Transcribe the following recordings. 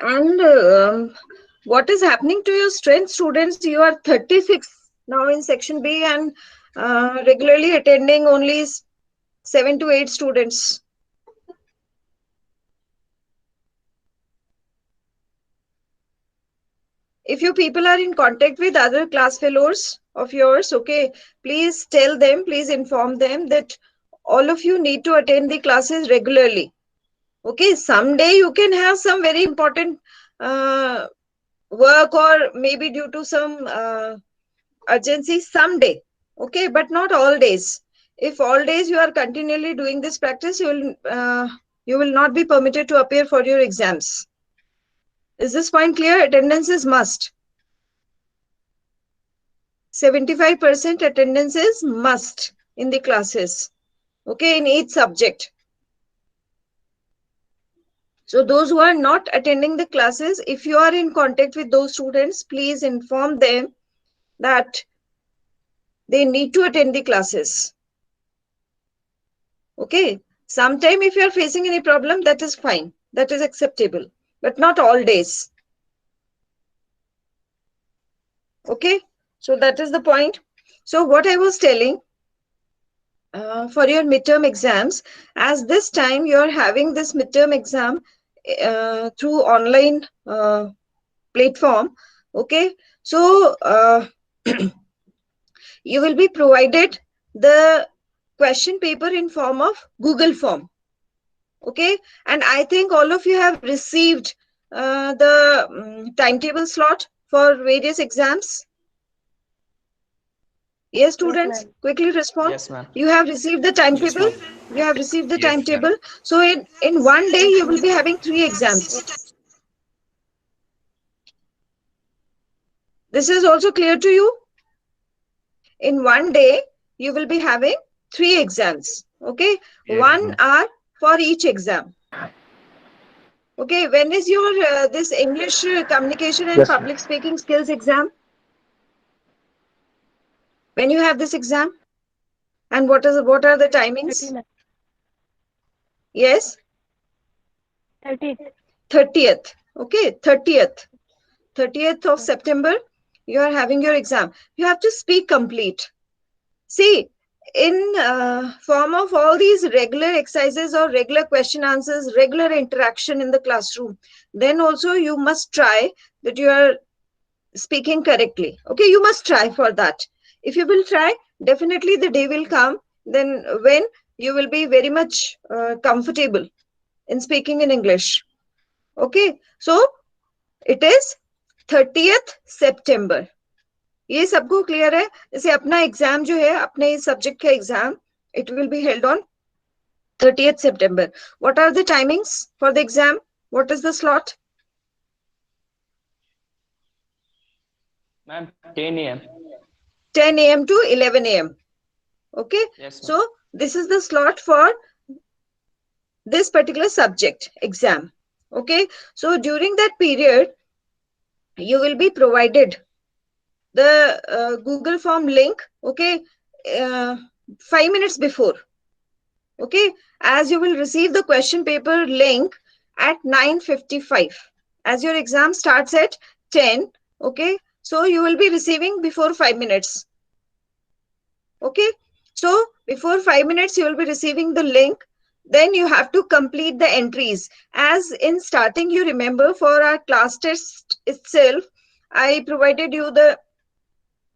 And what is happening to your strength students? You are 36 now in section B, and regularly attending only 7 to 8 students. If you people are in contact with other class fellows of yours, okay, please tell them, please inform them that all of you need to attend the classes regularly. Okay, someday you can have some very important uh, work, or maybe due to some urgency someday. Okay, but not all days. If all days you are continually doing this practice, you will not be permitted to appear for your exams. Is this point clear? Attendance is must. 75% attendance is must in the classes. Okay, in each subject. So those who are not attending the classes, if you are in contact with those students, please inform them that they need to attend the classes. Okay. Sometime if you are facing any problem, that is fine. That is acceptable. But not all days. Okay. So that is the point. So what I was telling, for your midterm exams, as this time you are having this midterm exam through online platform. Okay. So you will be provided the question paper in form of Google form. Okay, and I think all of you have received the timetable slot for various exams. Yes, Yes, students, ma'am. quickly respond. Yes, ma'am. You have received the Yes, timetable. ma'am. You have received the Yes, ma'am. timetable. So in one day, Yes, you will ma'am. be having 3 exams. This is also clear to you? In one day, you will be having 3 exams. Okay, Yes, 1 hour for each exam. Okay, when is your this English communication and Yes, ma'am. public speaking skills exam? When you have this exam, and what are the 30, timings? ma'am. Yes, 30th. 30th. Okay, 30th of Yes. September, you are having your exam. You have to speak complete. See, in form of all these regular exercises or regular question answers, regular interaction in the classroom, then also you must try that you are speaking correctly. Okay, you must try for that. If you will try, definitely the day will come then when you will be very much comfortable in speaking in English. Okay, so it is 30th September. ये सबको clear है? जैसे अपना exam जो है, अपने इस subject का exam, it will be held on 30th September. What are the timings for the exam? What is the slot? Ma'am, 10 a.m. 10 a.m. to 11 a.m. Okay, Yes, ma'am. so this is the slot for this particular subject exam. Okay, so during that period, you will be provided the Google form link. Okay, uh, 5 minutes before. Okay, as you will receive the question paper link at 9:55, as your exam starts at 10. Okay, so you will be receiving before 5 minutes. Okay, so before 5 minutes you will be receiving the link. Then you have to complete the entries. As in starting, you remember, for our class test itself, I provided you the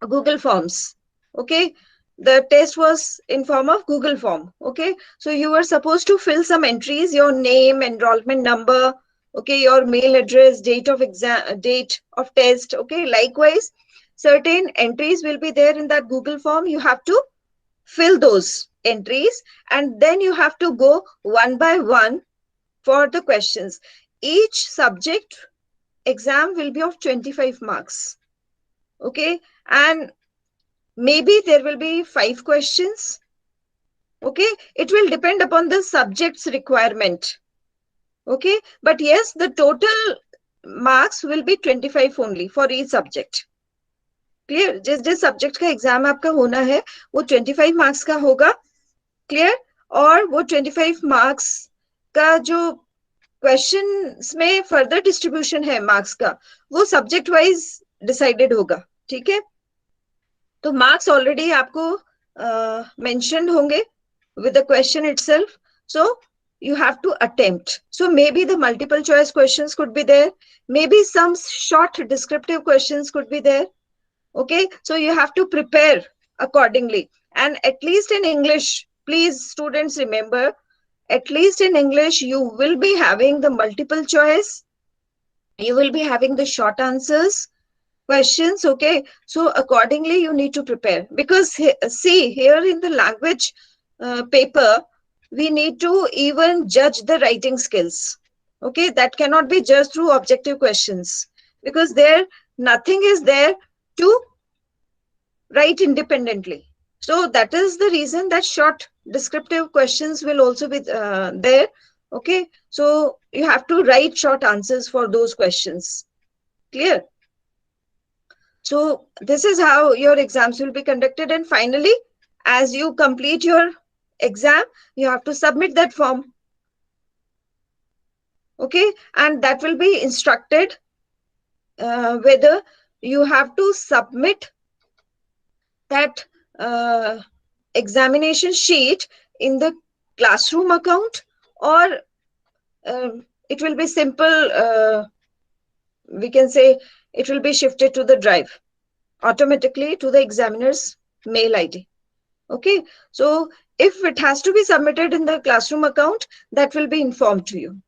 Google Forms. Okay, the test was in form of Google Form. Okay, so you were supposed to fill some entries: your name, enrollment number, okay, your mail address, date of exam, date of test. Okay, likewise, certain entries will be there in that Google Form. You have to fill those entries, and then you have to go one by one for the questions. Each subject exam will be of 25 marks. Okay, and maybe there will be 5 questions. Okay, it will depend upon the subject's requirement. Okay, but yes, the total marks will be 25 only for each subject. Clear? जिस जिस subject का exam आपका होना है वो 25 marks का होगा. Clear? और वो 25 मार्क्स का जो क्वेश्चन में फर्दर डिस्ट्रीब्यूशन है मार्क्स का, वो सब्जेक्ट वाइज डिसाइडेड होगा, ठीक है। तो मार्क्स ऑलरेडी आपको मेंशन्ड होंगे with the question itself. So you have to attempt. So maybe the multiple choice questions could be there. Maybe some short descriptive questions could be there. Okay. So you have to prepare accordingly. And at least in English, please students remember, at least in English, you will be having the multiple choice. You will be having the short answers questions. Okay. So accordingly you need to prepare, because see here in the language paper we need to even judge the writing skills. Okay, that cannot be judged through objective questions, because there nothing is there to write independently. So that is the reason that short descriptive questions will also be there. Okay, so you have to write short answers for those questions. Clear? So this is how your exams will be conducted. And finally, as you complete your exam, you have to submit that form. Okay, and that will be instructed whether you have to submit that examination sheet in the classroom account, or it will be simple, we can say it will be shifted to the drive automatically to the examiner's mail ID. Okay, so if it has to be submitted in the classroom account, that will be informed to you.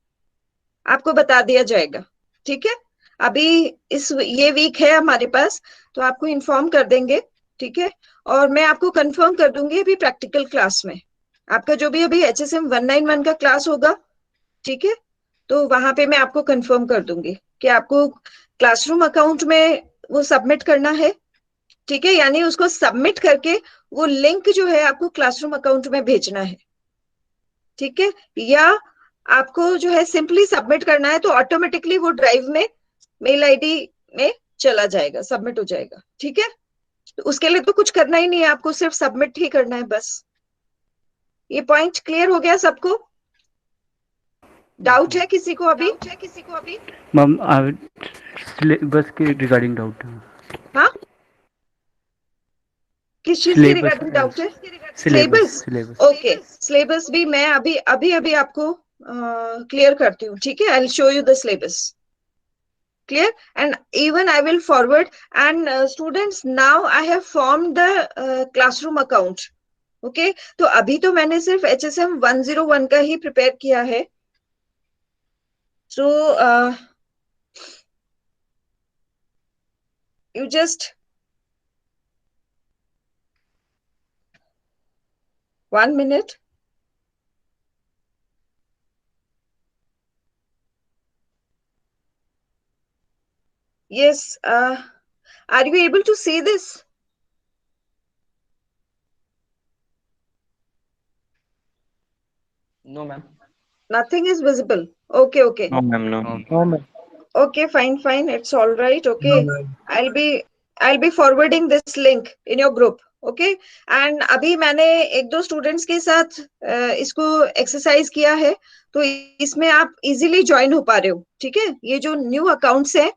आपको बता दिया जाएगा, ठीक है। अभी ये week है हमारे पास, तो आपको इन्फॉर्म कर देंगे, ठीक है। और मैं आपको कंफर्म कर दूंगी अभी प्रैक्टिकल क्लास में, आपका जो भी अभी HSM 191 का क्लास होगा, ठीक है, तो वहां पे मैं आपको कंफर्म कर दूंगी कि आपको क्लासरूम अकाउंट में वो सबमिट करना है, ठीक है। यानी उसको सबमिट करके वो लिंक जो है आपको क्लासरूम अकाउंट में भेजना है, ठीक है। या आपको जो है सिंपली सबमिट करना है, तो ऑटोमेटिकली वो ड्राइव में मेल आईडी में चला जाएगा, सबमिट हो जाएगा, ठीक है। तो उसके लिए तो कुछ करना ही नहीं है, आपको सिर्फ सबमिट ही करना है बस। ये पॉइंट क्लियर हो गया सबको? डाउट है किसी को अभी? मैम सिलेबस के रिगार्डिंग डाउट है। हाँ, किस चीज के रिगार्डिंग डाउट है? सिलेबस। ओके, सिलेबस भी मैं अभी अभी अभी आपको क्लियर करती हूँ, ठीक है। I will show you the syllabus, clear, and even I will forward. And students, now I have formed the classroom account. Okay, तो अभी तो मैंने सिर्फ HSM 101 का ही प्रिपेयर किया है। So you just 1 minute. Yes, are you able to see this? No, ma'am. Nothing is visible. Okay, okay. No, ma'am. No. No ma'am. Okay, fine, it's all right. Okay, I'll be forwarding this link in your group. Okay, and अभी मैंने एक दो students के साथ इसको exercise किया है, तो इसमें आप इजीली ज्वाइन हो पा रहे हो, ठीक है। ये जो न्यू अकाउंट्स हैं,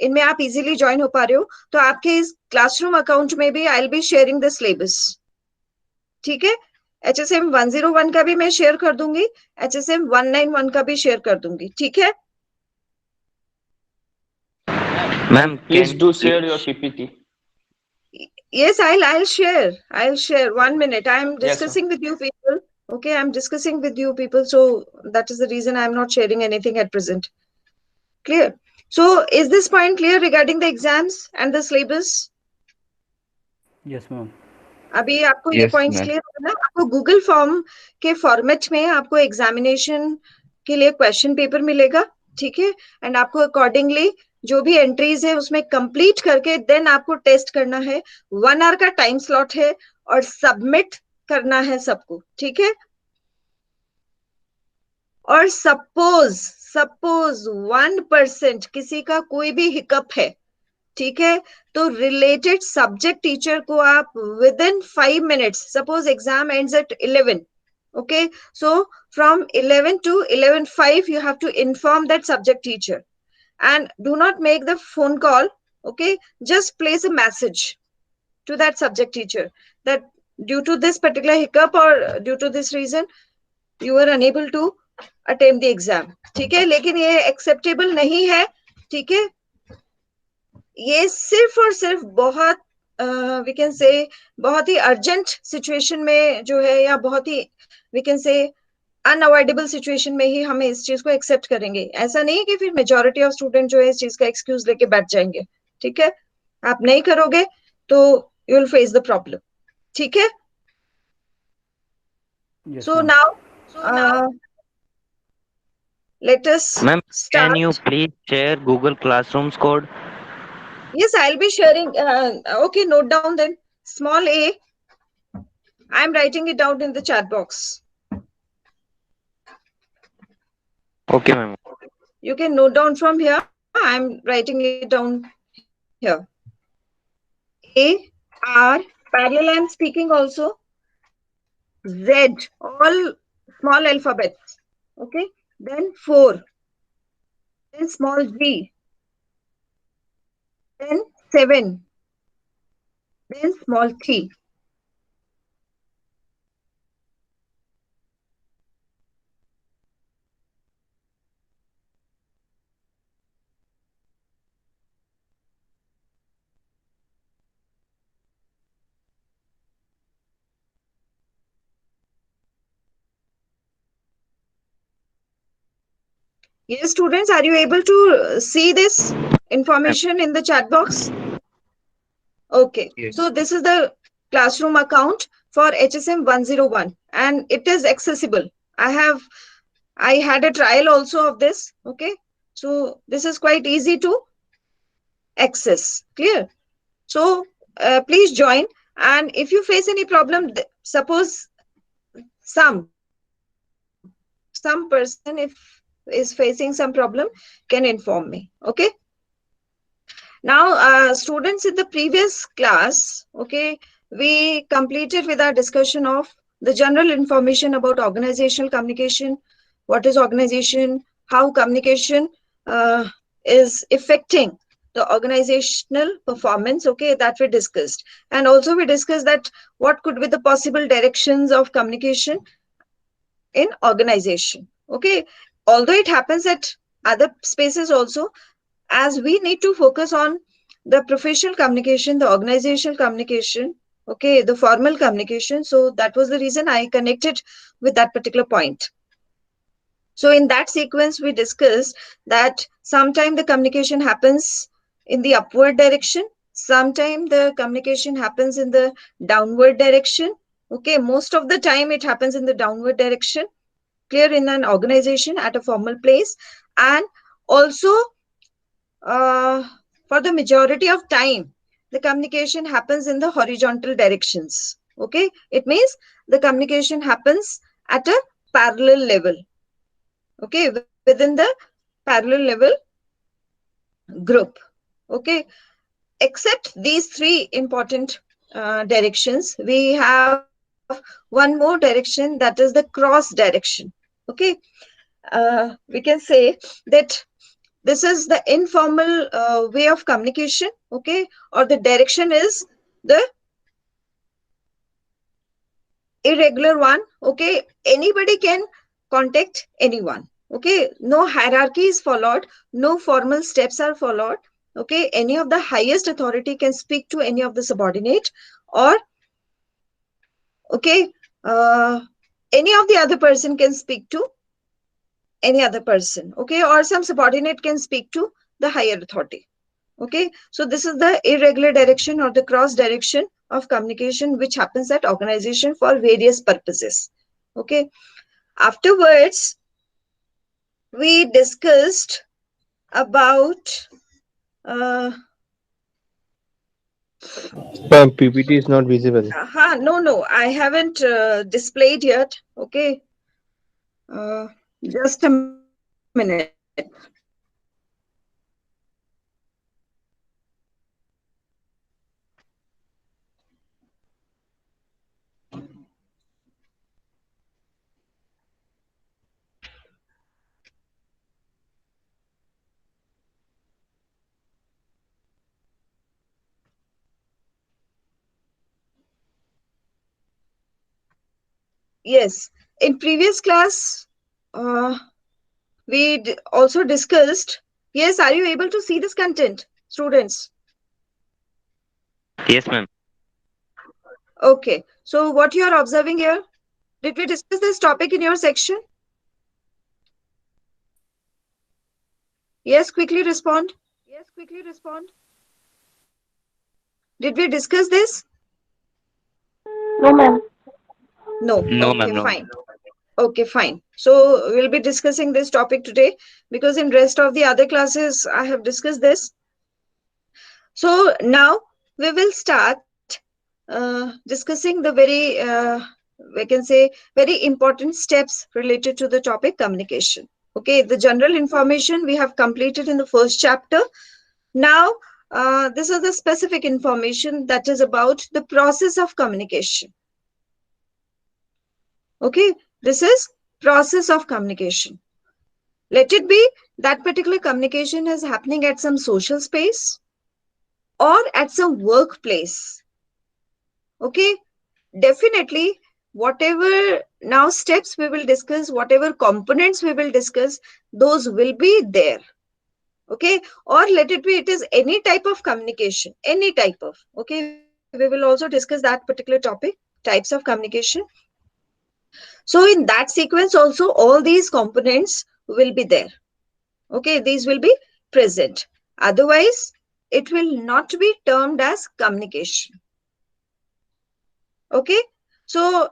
इनमें आप इजीली ज्वाइन हो पा रहे हो। तो आपके इस क्लासरूम अकाउंट में भी I will be sharing the syllabus, ठीक है। HSM 101 का भी मैं शेयर कर दूंगी, HSM 191 का भी शेयर कर दूंगी, ठीक है। Ma'am, please do share your PPT. Yes, I'll share. 1 minute. I'm Yes, discussing with you people. Okay, I'm discussing with you people. So that is the reason I'm not sharing anything at present. Clear? So is this point clear regarding the exams and the syllabus? Yes ma'am. अभी आपको ये Yes, points ma'am. Clear हो ना? आपको Google form के format में आपको examination के लिए क्वेश्चन पेपर मिलेगा, ठीक है। एंड आपको अकॉर्डिंगली जो भी एंट्रीज है उसमें कंप्लीट करके देन आपको टेस्ट करना है। 1 आवर का टाइम स्लॉट है और सबमिट करना है सबको, ठीक है। और सपोज 1% किसी का कोई भी हिकअप है, ठीक है, तो रिलेटेड सब्जेक्ट टीचर को आप with in 5 minutes, suppose exam ends at 11, Okay, so from 11 to 11:05, you have to inform that subject teacher, and do not make the phone call. Okay, just place a message to that subject teacher that due to this particular hiccup or due to this reason you were unable to attend the exam. ठीक है, लेकिन ये acceptable नहीं है. ठीक है, ये सिर्फ और सिर्फ बहुत वी कैन से बहुत ही अर्जेंट सिचुएशन में जो है, या बहुत ही we can say unavoidable situation में ही हमें इस चीज को एक्सेप्ट करेंगे. ऐसा नहीं है कि फिर मेजोरिटी ऑफ स्टूडेंट जो है इस चीज का एक्सक्यूज लेके बैठ जाएंगे. ठीक है, आप नहीं करोगे तो you will face the problem. ठीक है, Yes, so ma'am. Now let us Ma'am, can you start. please share Google Classroom's code? Yes, I'll be sharing. Okay, note down then. Small a, I'm writing it out in the chat box. Okay, ma'am. You can note down from here. I'm writing it down here. A, R, parallel I'm speaking also. Z, all small alphabets. Okay. Then 4. Then small g. Then 7. Then small t. Yes, students, are you able to see this information in the chat box? Okay, Yes. so this is the classroom account for HSM 101 and it is accessible. I had a trial also of this. Okay, so this is quite easy to access. Clear? So please join, and if you face any problem, suppose some person if is facing some problem can inform me. Okay, now students, in the previous class, okay, we completed with our discussion of the general information about organizational communication. What is organization, how communication is affecting the organizational performance, okay, that we discussed. And also we discussed that what could be the possible directions of communication in organization. Okay, although it happens at other spaces also, as we need to focus on the professional communication, the organizational communication, okay, the formal communication. So that was the reason I connected with that particular point. So in that sequence, we discussed that sometime the communication happens in the upward direction, sometime the communication happens in the downward direction. Okay, most of the time it happens in the downward direction. Clear, in an organization at a formal place. And also for the majority of time, the communication happens in the horizontal directions. Okay, it means the communication happens at a parallel level. Okay, within the parallel level group. Okay, except these three important directions, we have one more direction, that is the cross direction. Okay, we can say that this is the informal way of communication. Okay, or the direction is the irregular one. Okay, anybody can contact anyone. Okay, no hierarchy is followed, no formal steps are followed. Okay, any of the highest authority can speak to any of the subordinate, or okay, any of the other person can speak to any other person. Okay, or some subordinate can speak to the higher authority. Okay, so this is the irregular direction or the cross direction of communication which happens at organization for various purposes. Okay, afterwards we discussed about Ma'am, PPT is not visible. no, I haven't displayed yet. Okay, just a minute. Yes, in previous class, we also discussed. Yes, are you able to see this content, students? Yes, ma'am. Okay, so what you are observing here, did we discuss this topic in your section? Yes, quickly respond. Did we discuss this? No, ma'am. No. No, Okay, ma'am. No. fine. Okay, fine. So we'll be discussing this topic today because in rest of the other classes I have discussed this. So now we will start discussing the we can say, very important steps related to the topic communication. Okay, the general information we have completed in the first chapter. Now, this is the specific information that is about the process of communication. Okay, this is process of communication. Let it be that particular communication is happening at some social space or at some workplace. Okay, definitely, whatever now steps we will discuss, whatever components we will discuss, those will be there. Okay, or let it be, it is any type of communication, any type of. Okay, we will also discuss that particular topic, types of communication. So in that sequence also, all these components will be there. Okay, these will be present. Otherwise, it will not be termed as communication. Okay, so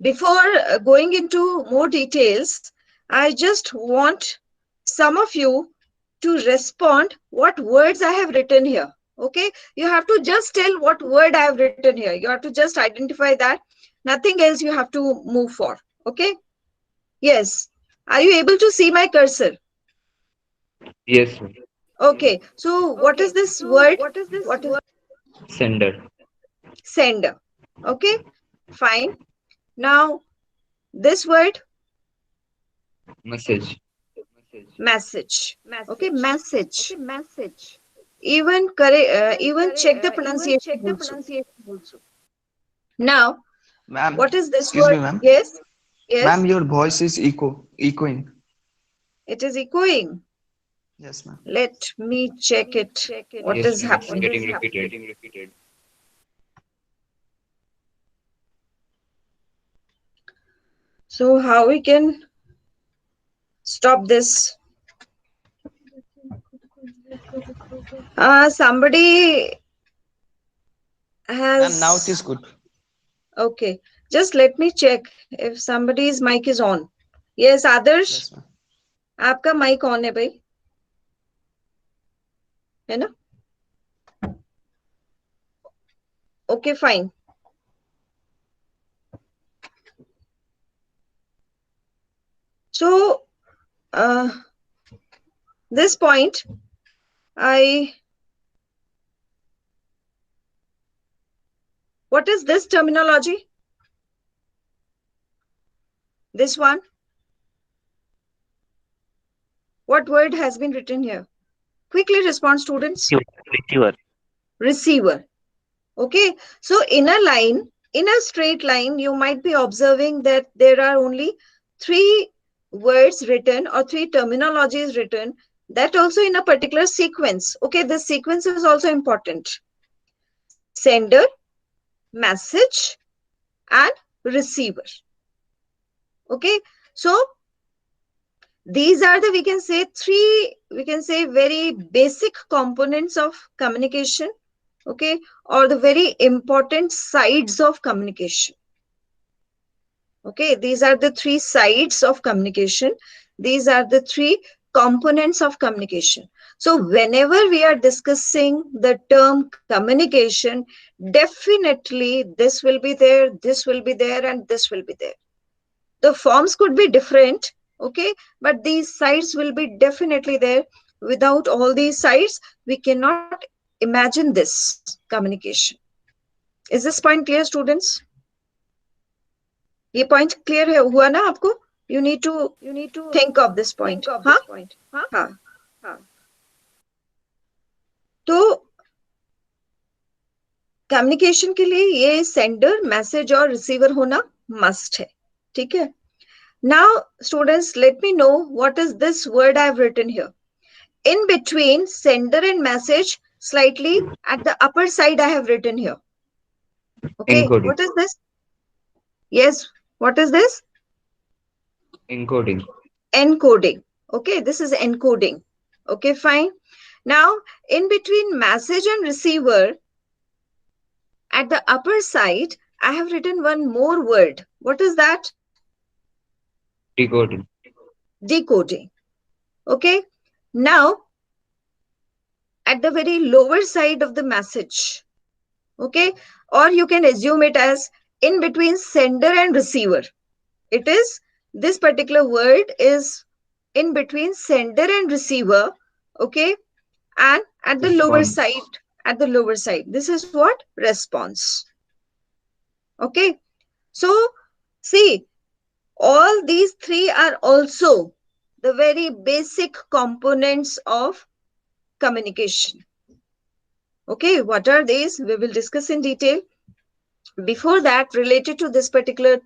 before going into more details, I just want some of you to respond what words I have written here. Okay, you have to just tell what word I have written here. You have to just identify that. Nothing else you have to move for. Okay, yes. Are you able to see my cursor? Yes, ma'am. Okay, so what is this word? What is Sender. sender? Okay, fine. Now, this word, Message. message. Okay, message. Even correct, even check the pronunciation also. Now, Ma'am, what is this excuse word? me, ma'am. Yes, Ma'am, yes, your voice is echoing. it is echoing. Yes, ma'am. Let me check it. What Yes, is ma'am. It's happening? getting repeated. So, how we can stop this? Somebody Ma'am, now it has. is good. Okay, just let me check if somebody's mic is on. Yes, Adarsh, Yes, ma'am. आपका mic on है भाई, है ना? Okay, fine. So, this point, what is this terminology? This one? What word has been written here? Quickly respond, students. Receiver. Receiver. Okay, so in a line, in a straight line, you might be observing that there are only three words written or three terminologies written, that also in a particular sequence. Okay, this sequence is also important. Sender, message, and receiver. Okay, so these are the, we can say, three, we can say, very basic components of communication. Okay, or the very important sides of communication. Okay, these are the three sides of communication. These are the three components of communication. So whenever we are discussing the term communication, definitely this will be there, this will be there, and this will be there. The forms could be different, okay, but these sides will be definitely there. Without all these sides, we cannot imagine this communication. Is this point clear, students? ये point clear है हुआ ना आपको? You need to think of this point. हाँ हाँ. तो communication के लिए ये सेंडर, मैसेज और रिसीवर होना मस्ट है, ठीक है। Now, students, let me know what is this word I have written here. In between sender and message, slightly at the upper side, I have written here. Okay, Encoding. what is this? Yes, what is this? Encoding. Encoding. Okay, this is encoding. Okay, fine. Now, in between message and receiver, at the upper side, I have written one more word. What is that? Decoding. Decoding. Okay, now at the very lower side of the message, okay, or you can assume it as in between sender and receiver. It is, this particular word is in between sender and receiver, okay, and at the lower Response. side, at the lower side, this is what? Response. Okay, so see, all these three are also the very basic components of communication. Okay, what are these? We will discuss in detail. Before that, related to this particular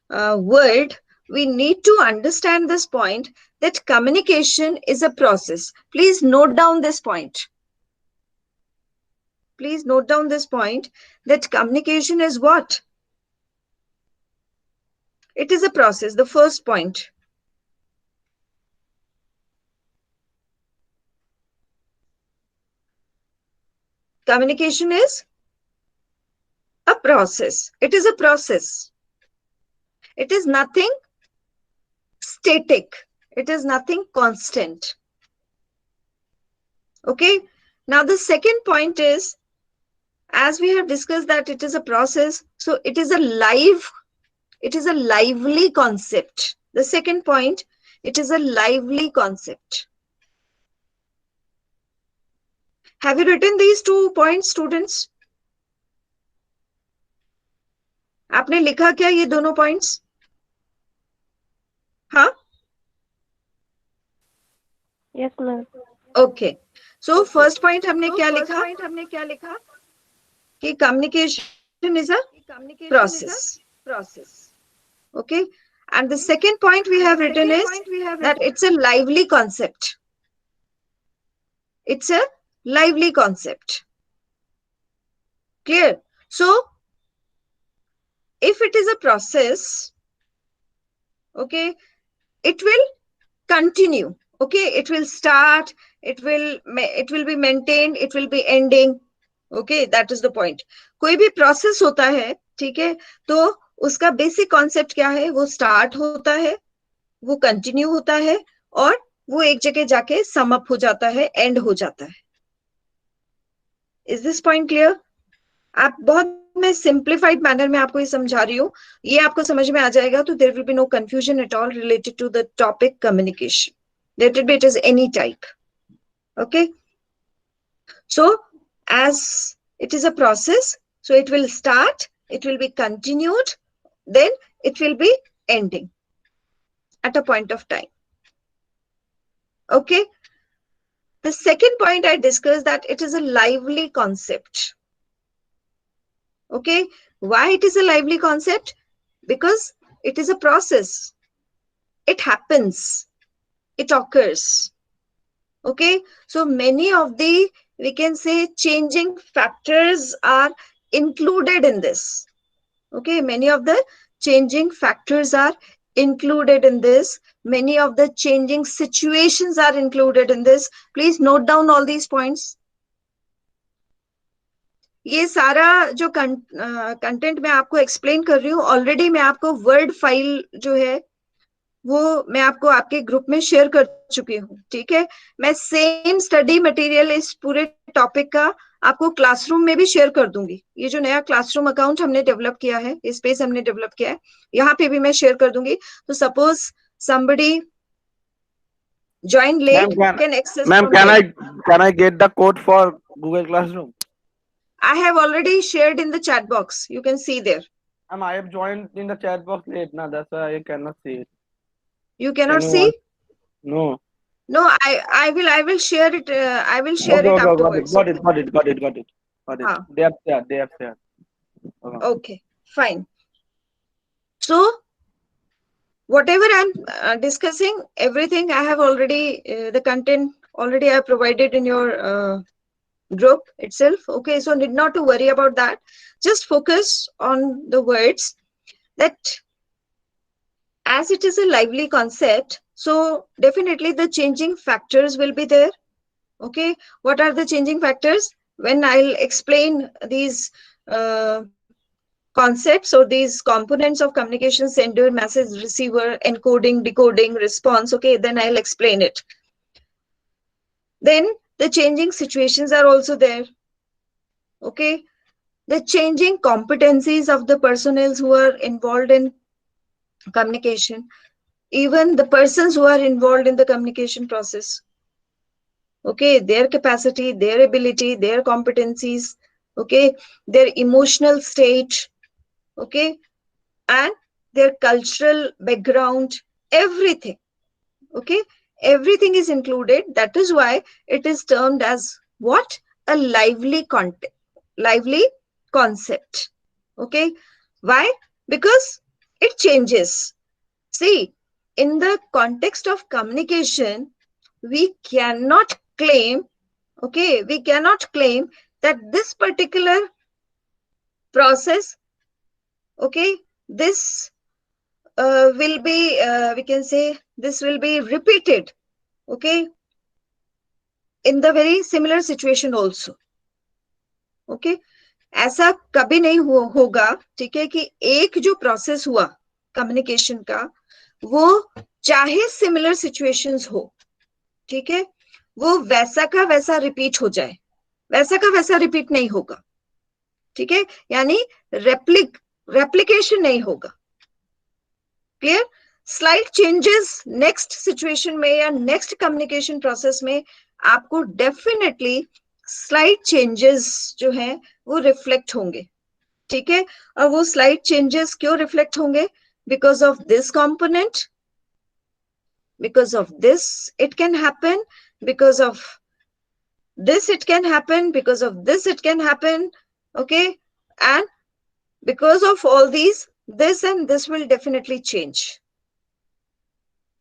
word, we need to understand this point that communication is a process. Please note down this point. Please note down this point that communication is what? It is a process, the first point. Communication is a process. It is a process. It is nothing static. It is nothing constant. Okay. Now the second point is, as we have discussed that it is a process, so it is a lively concept. The second point, it is a lively concept. Have you written these 2 points, students? आपने लिखा क्या ये दोनों points? हाँ? Yes, ma'am. Okay. So first point हमने क्या लिखा? कि communication is a process. Okay. And the second point we have written is that it's a lively concept. It's a lively concept. Clear? So, if it is a process, okay, it will continue. Okay, it will start, it will be maintained, it will be ending. Okay, that is the point. कोई भी process होता है, ठीक है, तो उसका basic concept क्या है? वो start होता है, वो continue होता है, और वो एक जगह जाके sum up हो जाता है, end हो जाता है. Is this point clear? आप बहुत मैं simplified manner में आपको ये समझा रही हूँ, ये आपको समझ में आ जाएगा, तो there will be no confusion at all related to the topic communication. Let it be, it is any type. Okay. So as it is a process, so it will start, it will be continued, then it will be ending at a point of time. Okay. The second point I discussed that it is a lively concept. Okay. Why it is a lively concept? Because it is a process. It happens. It occurs. Okay. So many of the, we can say, changing factors are included in this. Okay. Many of the changing factors are included in this. Many of the changing situations are included in this. Please note down all these points. ये सारा जो content मैं आपको explain कर रही हूँ, already मैं आपको वर्ड फाइल जो है वो मैं आपको आपके ग्रुप में शेयर कर चुकी हूँ. ठीक है, मैं सेम स्टडी मटेरियल इस पूरे टॉपिक का आपको क्लासरूम में भी शेयर कर दूंगी. ये जो नया क्लासरूम अकाउंट हमने डेवलप किया है, स्पेस हमने डेवलप किया है, यहाँ पे भी मैं शेयर कर दूंगी. तो suppose somebody join late, can access. Ma'am, can I get the code for Google Classroom? I have already shared in the chat box. You can see there. Ma'am, I have joined in the chat box late. Now that's why I cannot see it. You cannot see? No. No, I will share it. I will share it afterwards. Got it. Got it. हाँ. They have shared. They have shared. Okay. Okay, fine. So whatever I'm discussing, everything I have already, the content already I have provided in your group itself. Okay, so need not to worry about that. Just focus on the words that as it is a lively concept, so definitely the changing factors will be there. Okay, what are the changing factors? When I'll explain these concepts or these components of communication, sender, message, receiver, encoding, decoding, response, okay, then I'll explain it. Then the changing situations are also there. Okay, the changing competencies of the personnel who are involved in communication, even the persons who are involved in the communication process. Okay, their capacity, their ability, their competencies, okay, their emotional state, okay, and their cultural background, everything. Okay, everything is included. That is why it is termed as what? A lively content, lively concept. Okay, why? Because it changes. See, in the context of communication, we cannot claim, okay, we cannot claim that this particular process, okay, this will be, we can say, this will be repeated, okay, in the very similar situation also. Okay, ऐसा कभी नहीं होगा, ठीक है, कि एक जो process हुआ कम्युनिकेशन का, वो चाहे सिमिलर सिचुएशंस हो, ठीक है, वो वैसा का वैसा रिपीट हो जाए, वैसा का वैसा रिपीट नहीं होगा. ठीक है, यानी रेप्लिकेशन नहीं होगा. Clear? Slide changes next situation में या नेक्स्ट कम्युनिकेशन प्रोसेस में आपको डेफिनेटली स्लाइड चेंजेस जो है वो रिफ्लेक्ट होंगे. ठीक है, और वो स्लाइड चेंजेस क्यों रिफ्लेक्ट होंगे? Because of this component, because of this it can happen, because of this it can happen, because of this it can happen. Okay, and because of all these, this and this will definitely change.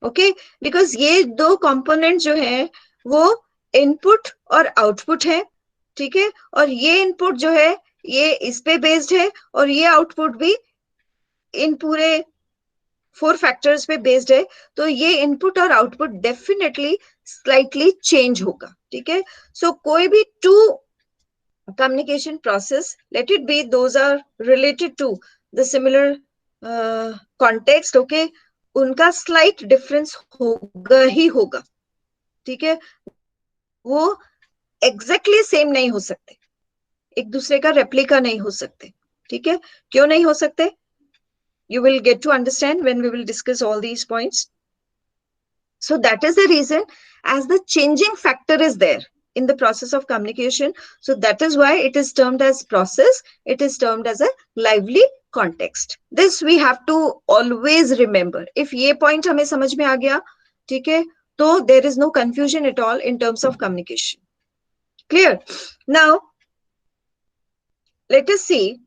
Okay, because ये दो component जो है वो input और output है. ठीक है, और ये input जो है ये इस पे based है, और ये output भी इन पूरे 4 फैक्टर्स पे बेस्ड है. तो ये इनपुट और आउटपुट डेफिनेटली स्लाइटली चेंज होगा. ठीक है, सो कोई भी 2 communication process, let it be those are related to the similar context, okay, उनका slight difference होगा ही होगा. ठीक है, वो exactly same नहीं हो सकते, एक दूसरे का रेप्लिका नहीं हो सकते. ठीक है, क्यों नहीं हो सकते? You will get to understand when we will discuss all these points. So that is the reason, as the changing factor is there in the process of communication, so that is why it is termed as process, it is termed as a lively context. This we have to always remember. If ये point हमें समझ में आ गया, ठीक है, तो there is no confusion at all in terms of communication. Clear? Now, let us see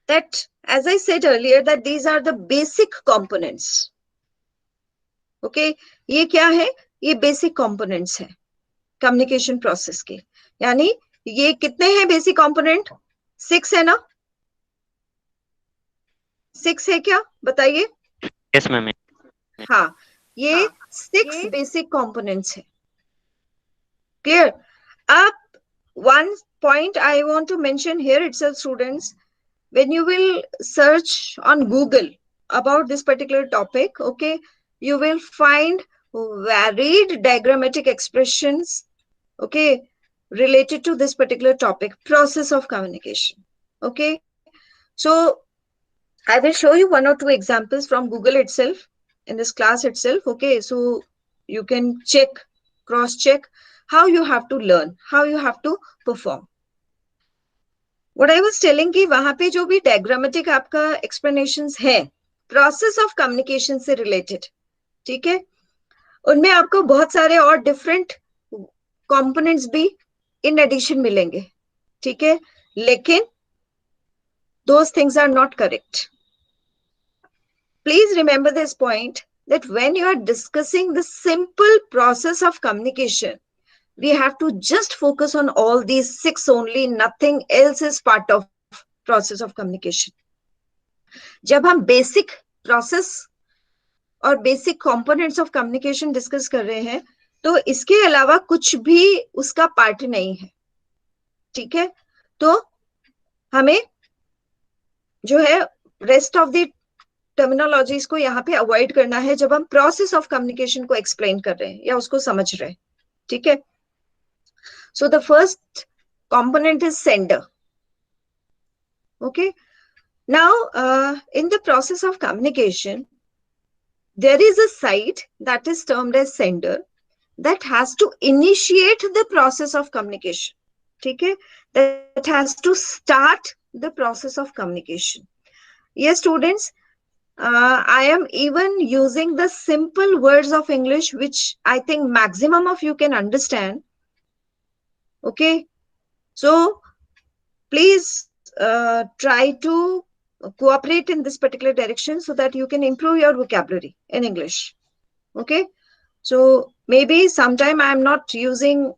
that, as I said earlier, that these are the basic components. Okay, ये क्या है? ये basic components है communication process के. यानी ये कितने हैं basic component? 6 है ना? 6 है क्या? बताइए. Yes, ma'am. हाँ, ये 6 basic components है. Clear? Up one point I want to mention here itself, students. When you will search on Google about this particular topic, okay, you will find varied diagrammatic expressions, okay, related to this particular topic, process of communication. Okay, so I will show you 1 or 2 examples from Google itself in this class itself. Okay, so you can check, cross check how you have to learn, how you have to perform. What I was telling कि वहां पे जो भी diagrammatic आपका explanations है process of communication से related, ठीक है, उनमें आपको बहुत सारे और different components भी in addition मिलेंगे. ठीक है, लेकिन those things are not correct. Please remember this point, that when you are discussing the simple process of communication, we have to just focus on all these 6 only, nothing else is part of process of communication. जब हम basic process और basic components of communication discuss कर रहे हैं, तो इसके अलावा कुछ भी उसका part नहीं है, ठीक है। तो हमें जो है rest of the टर्मिनोलॉजीज को यहाँ पे अवॉइड करना है जब हम प्रोसेस ऑफ कम्युनिकेशन को एक्सप्लेन कर रहे हैं या उसको समझ रहे हैं, ठीक है। So the first component is sender, okay. Now in the process of communication there is a side that is termed as sender that has to initiate the process of communication, ठीक है, that has to start the process of communication. Yes, students, I am even using the simple words of English, which I think maximum of you can understand. Okay, so please try to cooperate in this particular direction so that you can improve your vocabulary in English. Okay, so maybe sometime I am not using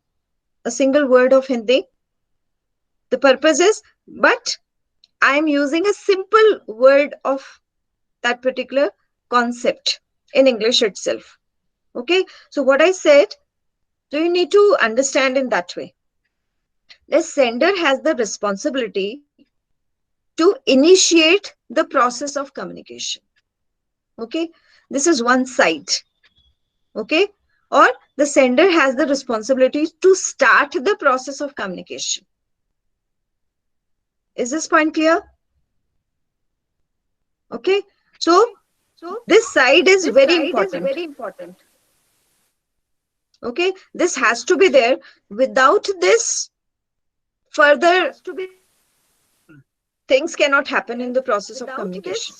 a single word of Hindi. The purpose is, but I am using a simple word of that particular concept in English itself. Okay, so what I said, so you need to understand in that way. The sender has the responsibility to initiate the process of communication. Okay, this is one side. Okay, or the sender has the responsibility to start the process of communication. Is this point clear? Okay, so this side is very important. Okay, this has to be there. Without this, further things cannot happen in the process of communication.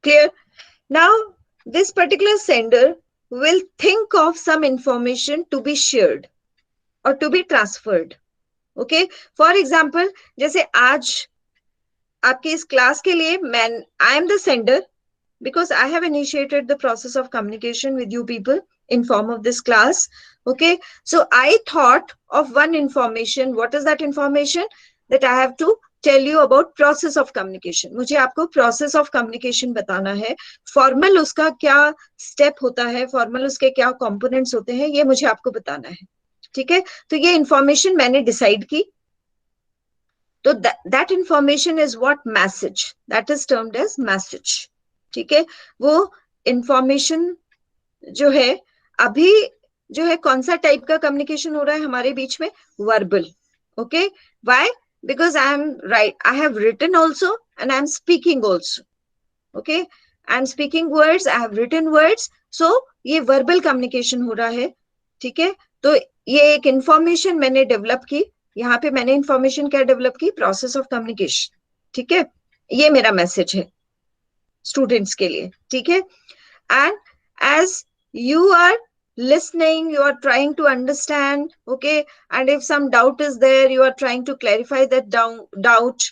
Clear? Now, this particular sender will think of some information to be shared or to be transferred. Okay, for example, जैसे आज आपके इस class के लिए I am the sender because I have initiated the process of communication with you people in form of this class. Okay, so I thought of one information. What is that information? That I have to tell you about process of communication. मुझे आपको process of communication बताना है. Formal उसका क्या step होता है, formal उसके क्या components होते हैं, ये मुझे आपको बताना है. ठीक है, तो ये information मैंने decide की. तो that information is what message, that is termed as message. ठीक है, वो information जो है अभी जो है कौन सा टाइप का कम्युनिकेशन हो रहा है हमारे बीच में, verbal. Okay, why? Because I have written also and I am speaking also. Okay, I am speaking words, I have written words, so ये verbal communication हो रहा है. ठीक है, तो ये एक information मैंने develop की. यहाँ पे मैंने इंफॉर्मेशन क्या डेवलप की, प्रोसेस ऑफ कम्युनिकेशन. ठीक है, ये मेरा मैसेज है स्टूडेंट्स के लिए. ठीक है, and as you are listening, you are trying to understand, okay, and if some doubt is there, you are trying to clarify that doubt.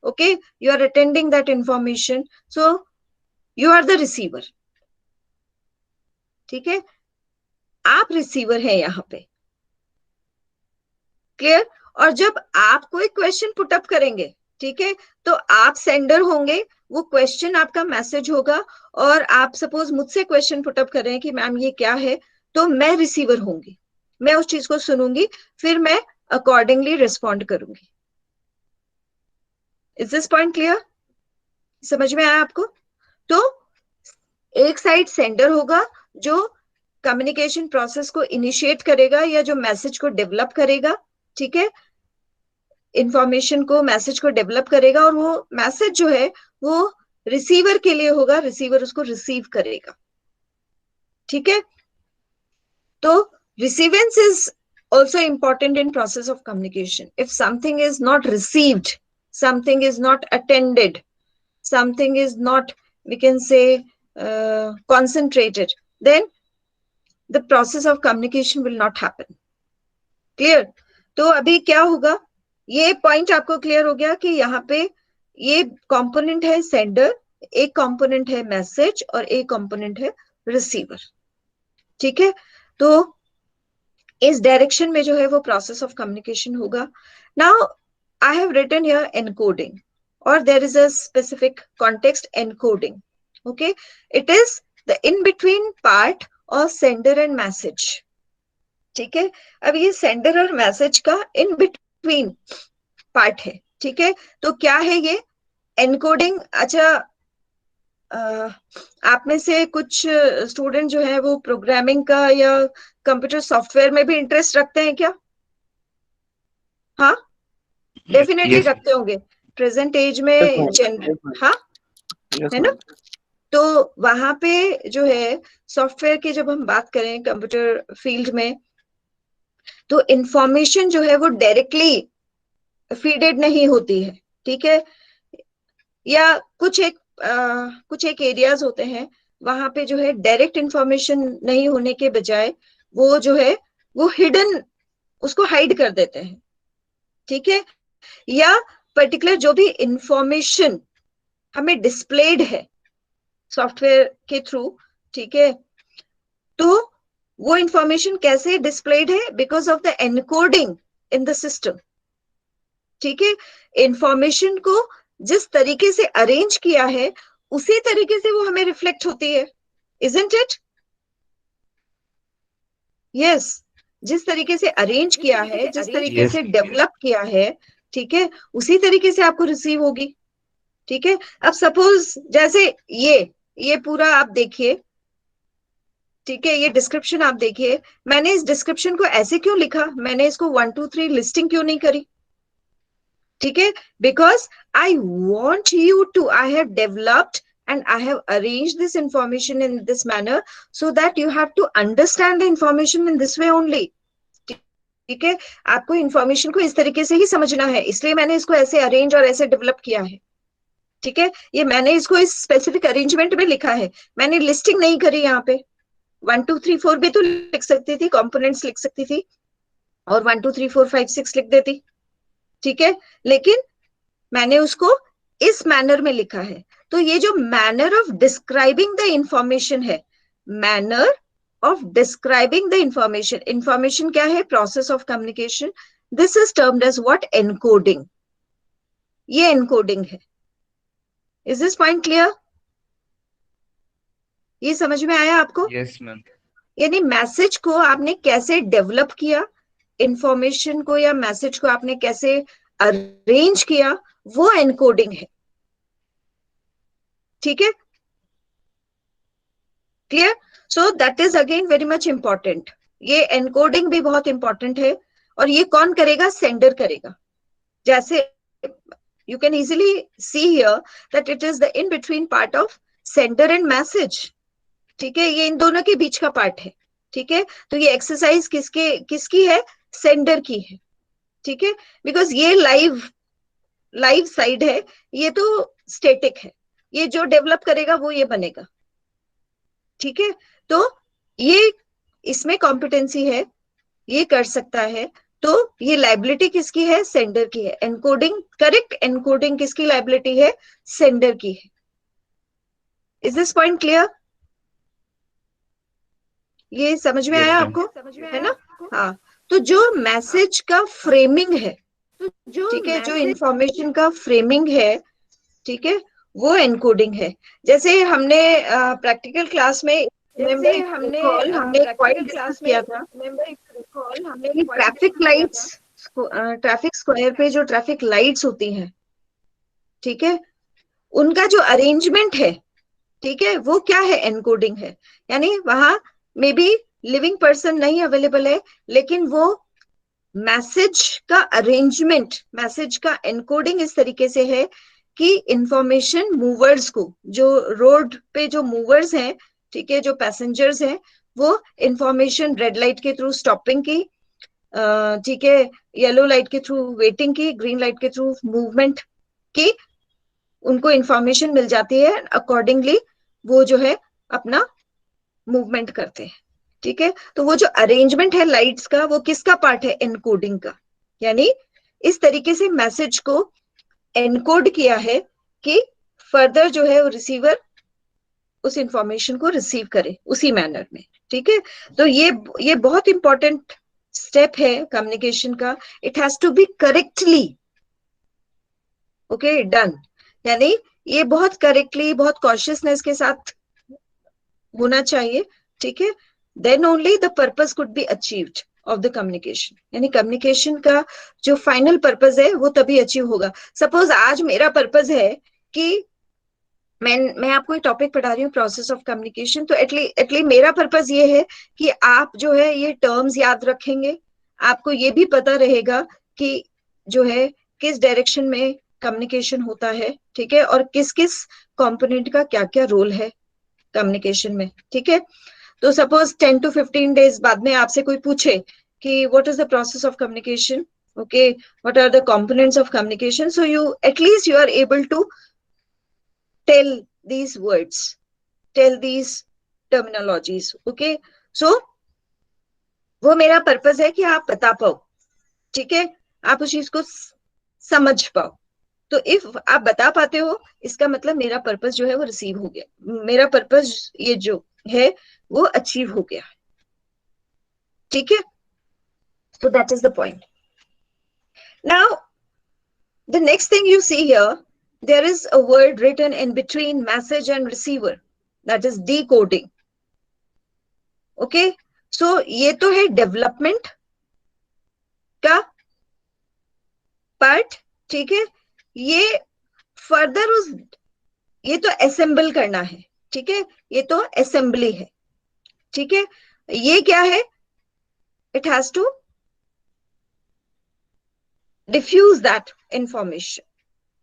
Okay, you are attending that information, so you are the receiver. ठीक है, आप receiver हैं यहाँ पे. Clear? और जब आप कोई क्वेश्चन पुटअप करेंगे, ठीक है, तो आप सेंडर होंगे, वो क्वेश्चन आपका मैसेज होगा, और आप सपोज मुझसे क्वेश्चन पुटअप कर रहे हैं कि मैम ये क्या है, तो मैं रिसीवर होंगी, मैं उस चीज को सुनूंगी, फिर मैं अकॉर्डिंगली रिस्पॉन्ड करूंगी. Is this point clear? समझ में आया आपको? तो एक साइड सेंडर होगा जो कम्युनिकेशन प्रोसेस को इनिशिएट करेगा या जो मैसेज को डेवलप करेगा. ठीक है, इंफॉर्मेशन को, मैसेज को डेवलप करेगा, और वो मैसेज जो है वो रिसीवर के लिए होगा, रिसीवर उसको रिसीव करेगा. ठीक है, तो receivance is also important in process of communication. If something is not received, something is not attended, something is not, we can say concentrated, then the process of communication will not happen. Clear? तो अभी क्या होगा, ये point आपको clear हो गया कि यहाँ पे ये कंपोनेंट है सेंडर, एक कंपोनेंट है मैसेज और एक कंपोनेंट है रिसीवर। ठीक है, तो इस डायरेक्शन में जो है वो प्रोसेस ऑफ कम्युनिकेशन होगा। Now I have written here encoding और there is a specific context encoding. Okay, it is the in between part और सेंडर एंड मैसेज। ठीक है, अब ये सेंडर और मैसेज का इन बिटवीन पार्ट है। ठीक है, तो क्या है ये एनकोडिंग? अच्छा, आप में से कुछ स्टूडेंट जो है वो प्रोग्रामिंग का या कंप्यूटर सॉफ्टवेयर में भी इंटरेस्ट रखते हैं क्या? हाँ, डेफिनेटली Yes. रखते होंगे प्रेजेंट एज में हाँ, Yes, है ना? ma'am. तो वहां पे जो है सॉफ्टवेयर की जब हम बात करें कंप्यूटर फील्ड में, तो इंफॉर्मेशन जो है वो डायरेक्टली फीडेड नहीं होती है। ठीक है, या कुछ एक एरियाज होते हैं वहां पे जो है डायरेक्ट इंफॉर्मेशन नहीं होने के बजाय वो जो है वो हिडन, उसको हाइड कर देते हैं। ठीक है, या पर्टिकुलर जो भी इंफॉर्मेशन हमें डिस्प्लेड है सॉफ्टवेयर के थ्रू, ठीक है, तो वो इंफॉर्मेशन कैसे डिस्प्लेड है? Because of the encoding in the system. ठीक है, इंफॉर्मेशन को जिस तरीके से अरेंज किया है उसी तरीके से वो हमें रिफ्लेक्ट होती है, इजंट इट? यस, जिस तरीके से अरेंज किया है, जिस तरीके Yes. से डेवलप किया है, ठीक है, उसी तरीके से आपको रिसीव होगी। ठीक है, अब सपोज जैसे ये पूरा आप देखिए, ठीक है, ये डिस्क्रिप्शन आप देखिए, मैंने इस डिस्क्रिप्शन को ऐसे क्यों लिखा, मैंने इसको 1 2 3 लिस्टिंग क्यों नहीं करी? ठीक है, because I want you to, I have developed and I have arranged this information in this manner so that you have to understand the information in this way only. ठीक है, आपको इंफॉर्मेशन को इस तरीके से ही समझना है, इसलिए मैंने इसको ऐसे अरेंज और ऐसे डेवलप किया है। ठीक है, ये मैंने इसको इस स्पेसिफिक अरेंजमेंट में लिखा है, मैंने लिस्टिंग नहीं करी। यहाँ पे 1 2 3 4 भी तो लिख सकती थी, कंपोनेंट्स लिख सकती थी और 1 2 3 4 5 6 लिख देती। ठीक है, लेकिन मैंने उसको इस मैनर में लिखा है। तो ये जो manner of describing the information है, manner of describing the information, information क्या है? Process of communication, this is termed as what? Encoding. ये एनकोडिंग है। Is this point clear? ये समझ में आया आपको? Yes, ma'am. यानी मैसेज को आपने कैसे डेवलप किया, इंफॉर्मेशन को या मैसेज को आपने कैसे अरेंज किया, वो एनकोडिंग है। ठीक है, clear? So that is again very much important. ये एनकोडिंग भी बहुत इंपॉर्टेंट है और ये कौन करेगा? सेंडर करेगा। जैसे you can easily see here that it is the in between part of sender and message. ठीक है, ये इन दोनों के बीच का पार्ट है। ठीक है, तो ये एक्सरसाइज किसकी है? सेंडर की है। ठीक है, बिकॉज ये लाइव साइड है, ये तो स्टेटिक है, ये जो डेवलप करेगा वो ये बनेगा। ठीक है, तो ये इसमें कॉम्पिटेंसी है, ये कर सकता है, तो ये लाइबिलिटी किसकी है? सेंडर की है। एनकोडिंग, करेक्ट एनकोडिंग किसकी लाइबिलिटी है? सेंडर की है। Is this point clear? ये समझ में Yes, आया ma'am. आपको, है ना? हाँ, तो जो मैसेज का फ्रेमिंग है, ठीक है, जो इंफॉर्मेशन का फ्रेमिंग है, ठीक है, वो एनकोडिंग है। जैसे हमने प्रैक्टिकल क्लास में हमने क्वाइट डिस्कस किया था कि ट्रैफिक स्क्वायर पे जो ट्रैफिक लाइट्स होती हैं, ठीक है, उनका जो अरेंजमेंट है, ठीक है, वो क्या है? एनकोडिंग है। यानी वहां मे बी लिविंग पर्सन नहीं अवेलेबल है, लेकिन वो मैसेज का अरेंजमेंट, मैसेज का एनकोडिंग इस तरीके से है कि इंफॉर्मेशन मूवर्स को, जो रोड पे जो मूवर्स हैं, ठीक है, जो पैसेंजर्स हैं, वो इंफॉर्मेशन रेड लाइट के थ्रू स्टॉपिंग की, ठीक है, येलो लाइट के थ्रू वेटिंग की, ग्रीन लाइट के थ्रू मूवमेंट की, उनको इंफॉर्मेशन मिल जाती है, अकॉर्डिंगली वो जो है अपना मूवमेंट करते हैं। ठीक है, तो वो जो अरेंजमेंट है लाइट्स का, वो किसका पार्ट है? एनकोडिंग का। यानी इस तरीके से मैसेज को एनकोड किया है कि फर्दर जो है वो रिसीवर उस इंफॉर्मेशन को रिसीव करे उसी मैनर में। ठीक है, तो ये बहुत इंपॉर्टेंट स्टेप है कम्युनिकेशन का। It has to be correctly okay done, यानी ये बहुत करेक्टली, बहुत कॉशियसनेस के साथ होना चाहिए। ठीक है, then only the purpose could be achieved of the communication, यानी कम्युनिकेशन का जो फाइनल पर्पस है वो तभी अचीव होगा। सपोज आज मेरा पर्पस है कि मैं आपको एक टॉपिक पढ़ा रही हूँ प्रोसेस ऑफ कम्युनिकेशन, तो एटली मेरा पर्पस ये है कि आप जो है ये टर्म्स याद रखेंगे, आपको ये भी पता रहेगा कि जो है किस डायरेक्शन में कम्युनिकेशन होता है। ठीक है, और किस किस कंपोनेंट का क्या क्या रोल है कम्युनिकेशन में। ठीक है, तो सपोज 10 to 15 डेज बाद में आपसे कोई पूछे कि what is the process of communication, okay, what are the components of communication, so you at least you are able to tell these words, tell these terminologies, okay, so वो मेरा purpose है कि आप बता पाओ। ठीक है, आप उस चीज को समझ पाओ। तो इफ आप बता पाते हो इसका मतलब मेरा पर्पस जो है वो रिसीव हो गया, मेरा पर्पस ये जो है वो अचीव हो गया। ठीक है, so that is the point. Now the next thing you see here, there is a word written in between message and receiver, that is decoding. Okay, so ये तो है डेवलपमेंट का पार्ट। ठीक है, ये फर्दर ये तो असेंबल करना है। ठीक है, ये तो असेंबली है। ठीक है, ये क्या है, it has to diffuse that information.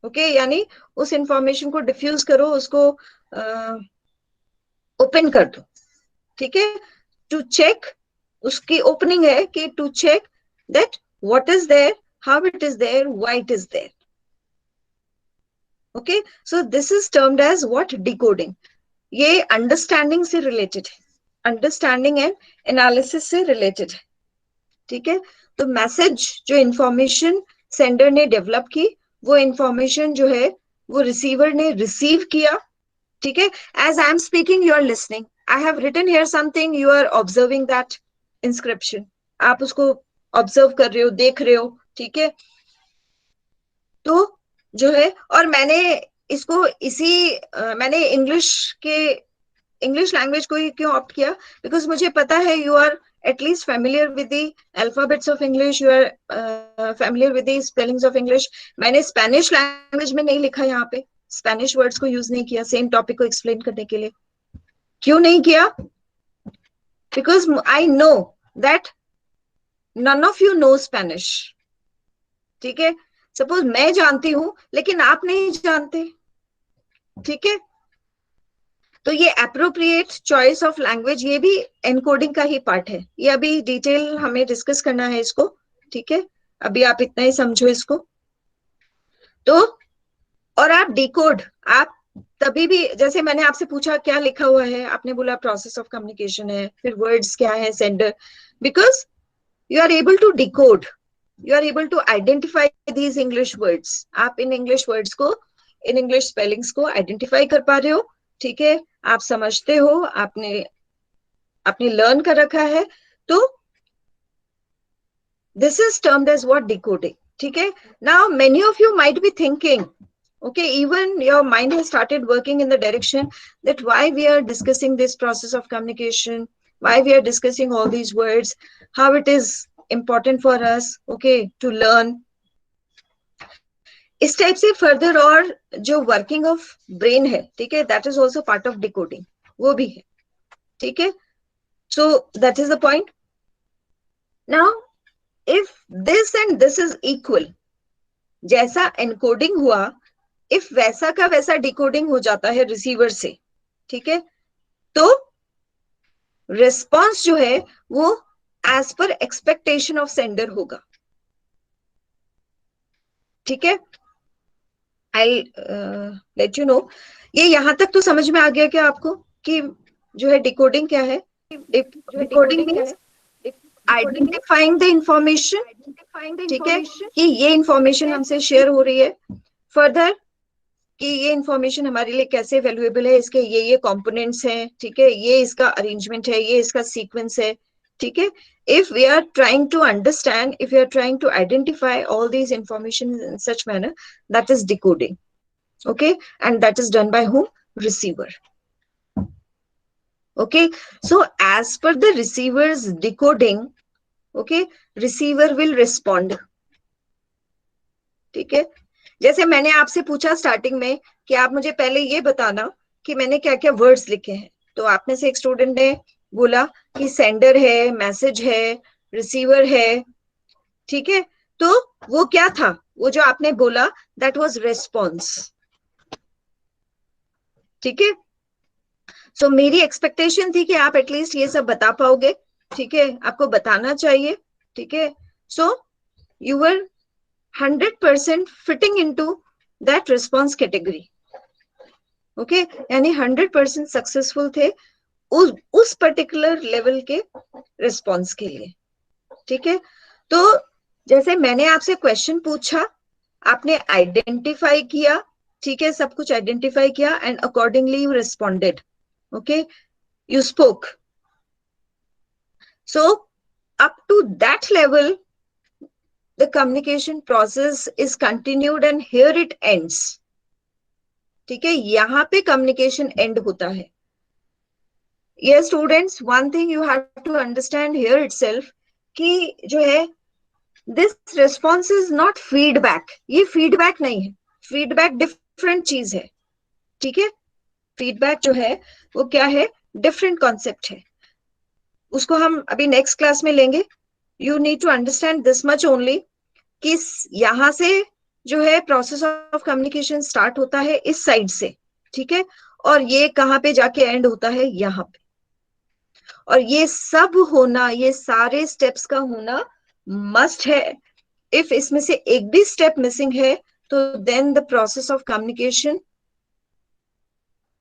Okay, यानी उस इंफॉर्मेशन को डिफ्यूज करो, उसको ओपन कर दो। ठीक है, टू चेक, उसकी ओपनिंग है कि to check that what is there, how it is there, why it is there. Okay, so this is termed as what, decoding. ये अंडरस्टैंडिंग से रिलेटेड है, अंडरस्टैंडिंग एंड एनालिसिस से रिलेटेड है। ठीक है, तो मैसेज जो इंफॉर्मेशन सेंडर ने डेवलप की, वो इंफॉर्मेशन जो है वो रिसीवर ने रिसीव किया। ठीक है, as I am speaking you are listening, I have written here something, you are observing that inscription, आप उसको ऑब्जर्व कर रहे हो, देख रहे हो। ठीक है, तो जो है, और मैंने इसको मैंने इंग्लिश लैंग्वेज को ही क्यों ऑप्ट किया, बिकॉज मुझे पता है you are at least familiar with the alphabets of English, you are familiar with the spellings of English. मैंने स्पेनिश लैंग्वेज में नहीं लिखा, यहाँ पे स्पेनिश वर्ड्स को यूज नहीं किया सेम टॉपिक को एक्सप्लेन करने के लिए। क्यों नहीं किया, because I know that none of you know Spanish. ठीक है, सपोज मैं जानती हूं लेकिन आप नहीं जानते। ठीक है, तो ये अप्रोप्रिएट चॉइस ऑफ लैंग्वेज, ये भी एनकोडिंग का ही पार्ट है। ये अभी डिटेल हमें डिस्कस करना है इसको। ठीक है, अभी आप इतना ही समझो इसको। तो और आप डिकोड, आप तभी भी, जैसे मैंने आपसे पूछा क्या लिखा हुआ है, आपने बोला प्रोसेस ऑफ कम्युनिकेशन है, फिर वर्ड्स क्या है, sender, because you are able to decode, you are able to identify these English words. आप इन इंग्लिश वर्ड्स को, इन इंग्लिश स्पेलिंग्स को आइडेंटिफाई कर पा रहे हो। ठीक है, आप समझते हो, आपने लर्न कर रखा है, तो this is termed as what, decoding. ठीक है, now many of you might be thinking, okay, even your mind has started working in the direction that why we are discussing this process of communication, why we are discussing all these words, how it is important for us, okay, to learn. इस type से further और जो working of brain है, ठीक है, that is also part of decoding, वो भी है। ठीक है, so that is the point. Now if this and this is equal, जैसा एनकोडिंग हुआ, इफ वैसा का वैसा डिकोडिंग हो जाता है रिसीवर से, ठीक है, तो रिस्पॉन्स जो है वो as per expectation of sender होगा। ठीक है, आई लेट यू नो। ये यहां तक तो समझ में आ गया क्या आपको कि जो है डिकोडिंग क्या है? Decoding means identifying the information, ठीक है, कि ये इंफॉर्मेशन हमसे शेयर हो रही है, फर्दर कि ये इंफॉर्मेशन हमारे लिए कैसे वैल्यूएबल है, इसके ये कंपोनेंट्स हैं, ठीक है, ये इसका अरेंजमेंट है, ये इसका सीक्वेंस है, ठीक है. If we are trying to understand, if we are trying to identify all these information in such manner, that is decoding. Okay, and that is done by whom? Receiver. Okay, so as per the receiver's decoding, okay, receiver will respond. ठीक है, जैसे मैंने आपसे पूछा starting में कि आप मुझे पहले ये बताना कि मैंने क्या क्या वर्ड्स लिखे हैं, तो आप में से एक स्टूडेंट ने बोला कि सेंडर है, मैसेज है, रिसीवर है, ठीक है, तो वो क्या था, वो जो आपने बोला दैट वाज रेस्पॉन्स. ठीक है, सो मेरी एक्सपेक्टेशन थी कि आप एटलीस्ट ये सब बता पाओगे, ठीक है, आपको बताना चाहिए, ठीक है. So you were 100% fitting into that response category. Okay, यानी 100% सक्सेसफुल थे उस पर्टिकुलर लेवल के रिस्पॉन्स के लिए. ठीक है, तो जैसे मैंने आपसे क्वेश्चन पूछा, आपने आइडेंटिफाई किया, ठीक है, सब कुछ आइडेंटिफाई किया and accordingly you responded. Okay, you spoke. So up to that level the communication process is continued and here it ends. ठीक है, यहाँ पे communication end होता है. Yes students, one thing you have to understand here itself कि जो है this response is not feedback. ये feedback नहीं है, feedback different चीज है. ठीक है, feedback जो है वो क्या है, different concept है, उसको हम अभी next class में लेंगे. You need to understand this much only कि यहां से जो है प्रोसेस ऑफ कम्युनिकेशन स्टार्ट होता है इस साइड से, ठीक है, और ये कहां पे जाके एंड होता है यहाँ पे. और ये सब होना, ये सारे स्टेप्स का होना मस्ट है. इफ इसमें से एक भी स्टेप मिसिंग है तो then the process of communication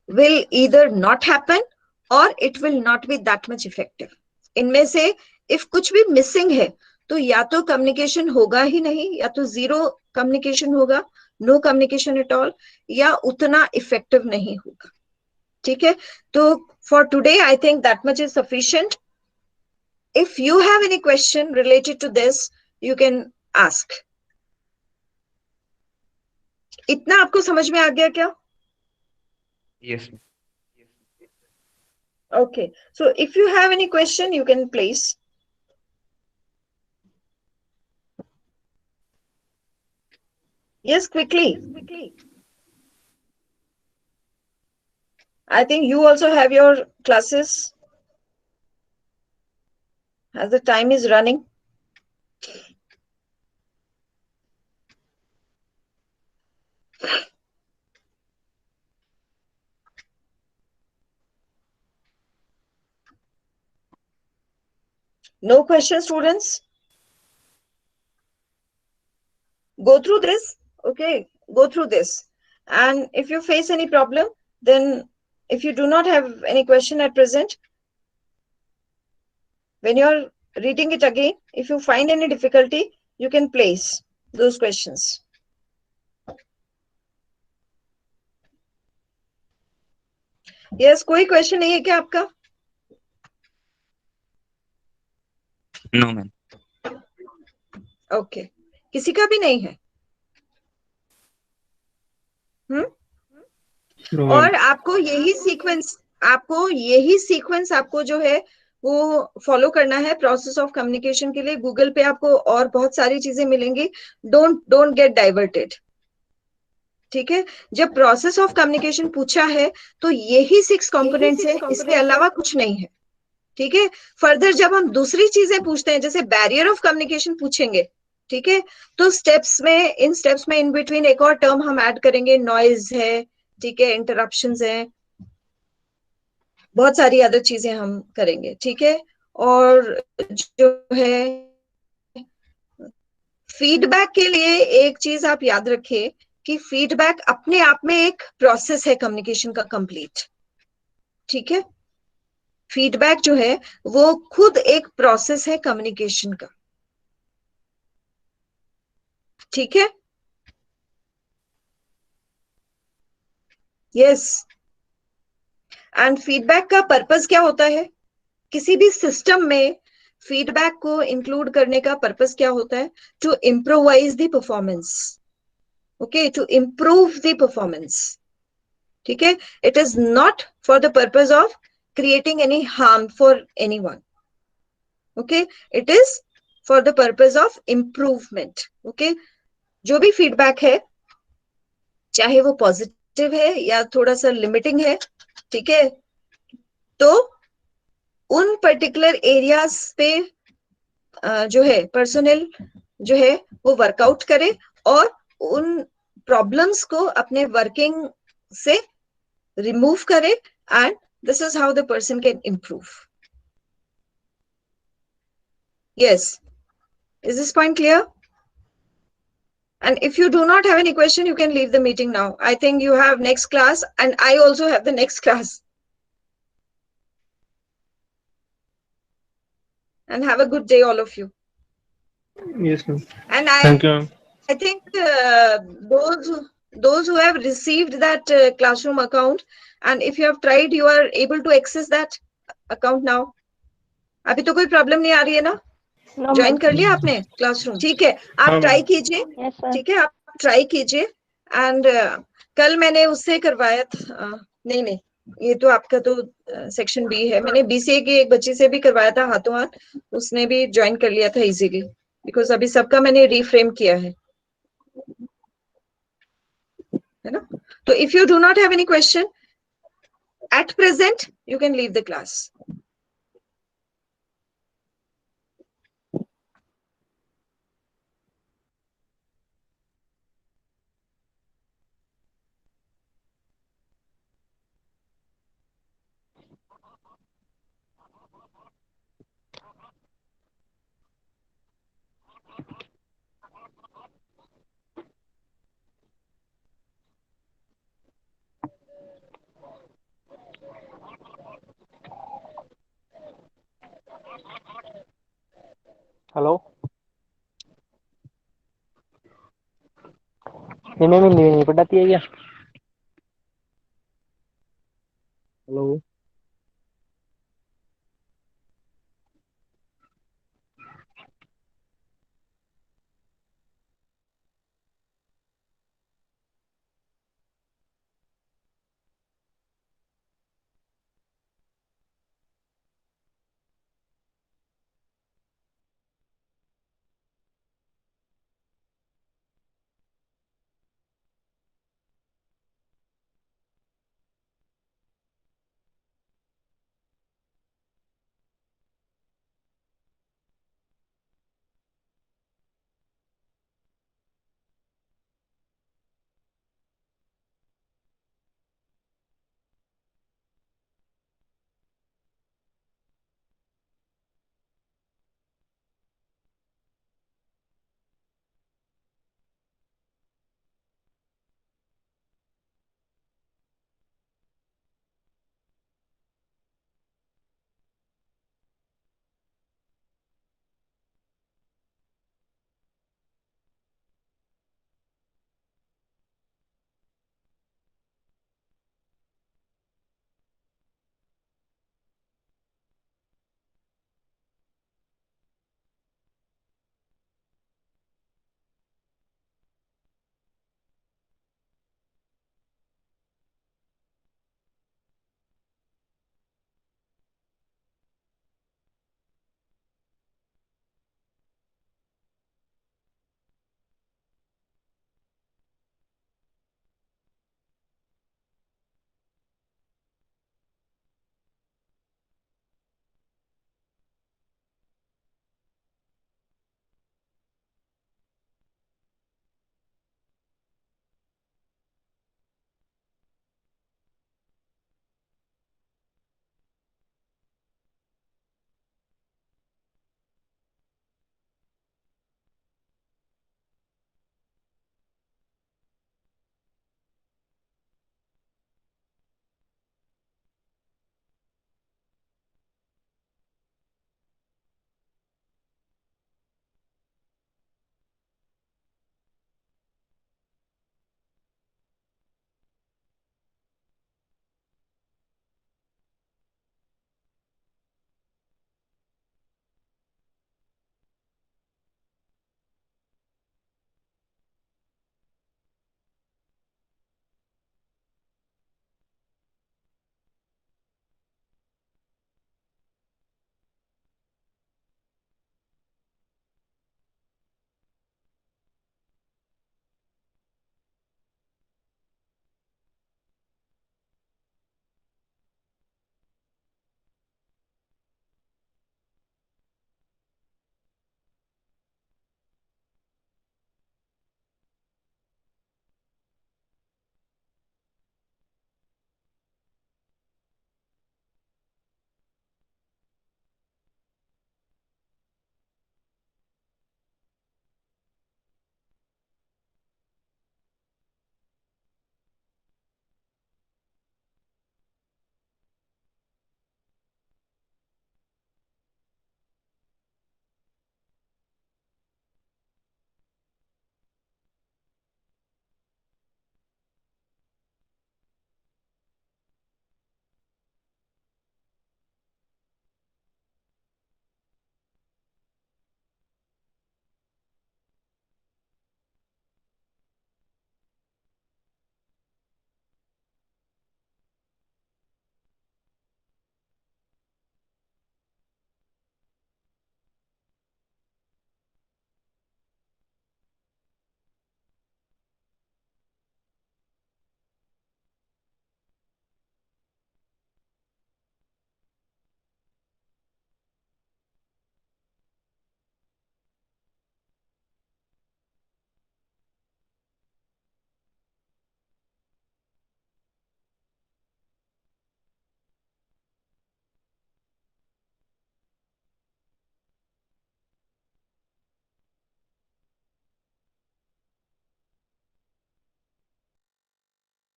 will either not happen और it will not be that much effective. इनमें से इफ कुछ भी मिसिंग है तो या तो कम्युनिकेशन होगा ही नहीं, या तो जीरो कम्युनिकेशन होगा, नो कम्युनिकेशन एट ऑल, या उतना इफेक्टिव नहीं होगा. ठीक है, तो for today I think that much is sufficient. If you have any question related to this you can ask. इतना आपको समझ में आ गया क्या? Yes. Okay, so if you have any question you can place. Yes, quickly. I think you also have your classes as the time is running. No questions, students? Go through this. Okay, go through this, and if you face any problem, then if you do not have any question at present, when you're reading it again, if you find any difficulty you can place those questions. Yes, कोई question नहीं है क्या आपका? No, ma'am. Okay, किसी का भी नहीं है? और आपको यही सीक्वेंस आपको जो है वो फॉलो करना है प्रोसेस ऑफ कम्युनिकेशन के लिए. गूगल पे आपको और बहुत सारी चीजें मिलेंगी. Don't get diverted. ठीक है, जब प्रोसेस ऑफ कम्युनिकेशन पूछा है तो यही 6 कंपोनेंट्स है, इसके अलावा कुछ नहीं है. ठीक है, फर्दर जब हम दूसरी चीजें पूछते हैं जैसे बैरियर ऑफ कम्युनिकेशन पूछेंगे, ठीक है, तो इन स्टेप्स में इन बिटवीन एक और टर्म हम ऐड करेंगे, नॉइज है, ठीक है, इंटरप्शंस है, बहुत सारी अदर चीजें हम करेंगे. ठीक है, और जो है फीडबैक के लिए एक चीज आप याद रखिए कि फीडबैक अपने आप में एक प्रोसेस है कम्युनिकेशन का कंप्लीट. ठीक है, फीडबैक जो है वो खुद एक प्रोसेस है कम्युनिकेशन का, ठीक है? यस। एंड फीडबैक का पर्पस क्या होता है? किसी भी सिस्टम में फीडबैक को इंक्लूड करने का पर्पस क्या होता है? To improvise the performance, okay, to improve the performance, ठीक है? It is not for the purpose of creating any harm for anyone, okay? It is for the purpose of improvement, okay? जो भी feedback है, चाहे वो positive है या थोड़ा सा लिमिटिंग है, ठीक है, तो उन पर्टिकुलर एरियाज पे जो है पर्सनल जो है वो वर्कआउट करे और उन प्रॉब्लम्स को अपने वर्किंग से रिमूव करे, and this is how the person can improve. Yes. Is this point clear? And if you do not have any question, you can leave the meeting now. I think you have next class, and I also have the next class. And have a good day, all of you. Yes, ma'am. And Thank you, ma'am. I think those who have received that classroom account, and if you have tried, you are able to access that account now. अभी तो कोई problem नहीं आ रही है ना? No, join ma'am. कर लिया आपने क्लासरूम? ठीक है, आप हाँ, ट्राई ma'am. कीजिए, Yes, sir. ठीक है, आप ट्राई कीजिए. एंड कल मैंने उससे करवाया था, नहीं नहीं, ये तो आपका तो सेक्शन बी है. मैंने बीसीए की एक बच्ची से भी करवाया था हाथों हाथ, उसने भी ज्वाइन कर लिया था इजीली, बिकॉज अभी सबका मैंने रिफ्रेम किया है ना? तो if you do not have any question at present, you can leave the class. Hello. ये मैम नहीं पढ़ाती है क्या?